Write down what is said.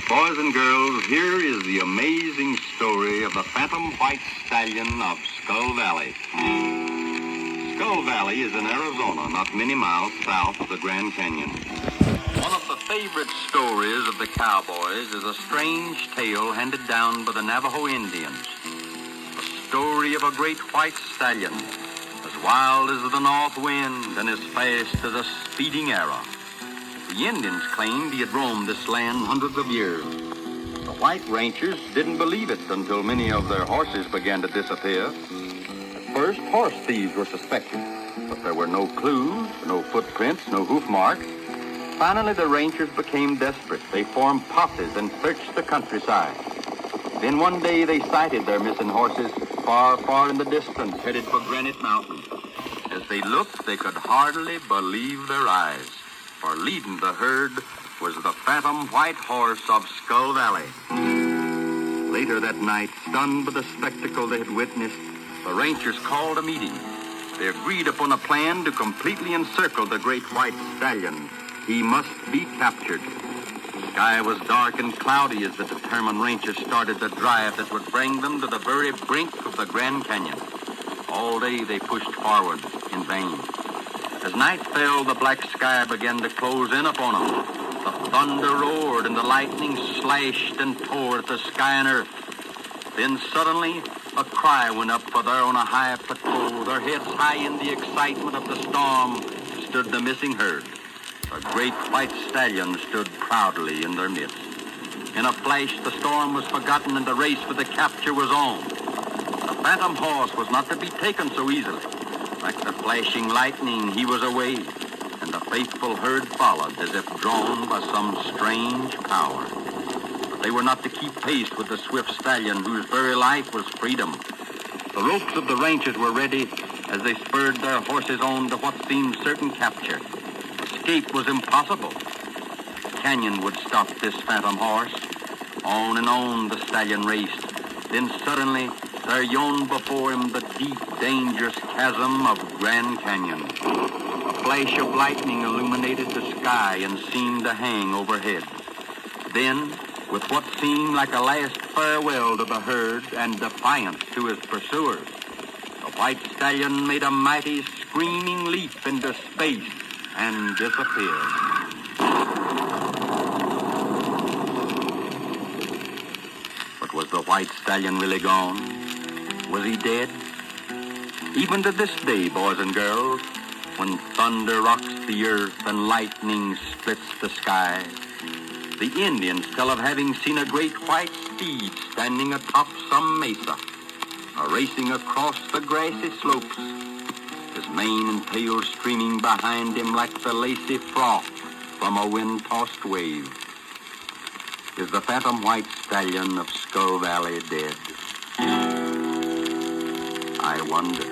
Boys and girls, here is the amazing story of the Phantom White Stallion of Skull Valley. Skull Valley is in Arizona, not many miles south of the Grand Canyon. One of the favorite stories of the cowboys is a strange tale handed down by the Navajo Indians. The story of a great white stallion, as wild as the north wind and as fast as a speeding arrow. The Indians claimed he had roamed this land hundreds of years. The white ranchers didn't believe it until many of their horses began to disappear. At first, horse thieves were suspected, but there were no clues, no footprints, no hoof marks. Finally, the ranchers became desperate. They formed posses and searched the countryside. Then one day they sighted their missing horses far, far in the distance, headed for Granite Mountain. As they looked, they could hardly believe their eyes, for leading the herd was the Phantom White Horse of Skull Valley. Later that night, stunned by the spectacle they had witnessed, the ranchers called a meeting. They agreed upon a plan to completely encircle the great white stallion. He must be captured. The sky was dark and cloudy as the determined ranchers started the drive that would bring them to the very brink of the Grand Canyon. All day they pushed forward in vain. As night fell, the black sky began to close in upon them. The thunder roared and the lightning slashed and tore at the sky and earth. Then suddenly, a cry went up, for there on a high plateau, their heads high in the excitement of the storm, stood the missing herd. A great white stallion stood proudly in their midst. In a flash, the storm was forgotten and the race for the capture was on. The Phantom Horse was not to be taken so easily. Like the flashing lightning, he was away, and the faithful herd followed as if drawn by some strange power. But they were not to keep pace with the swift stallion whose very life was freedom. The ropes of the ranchers were ready as they spurred their horses on to what seemed certain capture. Escape was impossible. The canyon would stop this Phantom Horse. On and on the stallion raced. Then suddenly, there yawned before him the deep, dangerous chasm of Grand Canyon. A flash of lightning illuminated the sky and seemed to hang overhead. Then, with what seemed like a last farewell to the herd and defiance to his pursuers, the white stallion made a mighty, screaming leap into space and disappeared. But was the white stallion really gone? Was he dead? Even to this day, boys and girls, when thunder rocks the earth and lightning splits the sky, the Indians tell of having seen a great white steed standing atop some mesa, racing across the grassy slopes, his mane and tail streaming behind him like the lacy froth from a wind-tossed wave. Is the Phantom White Stallion of Skull Valley dead? I wonder.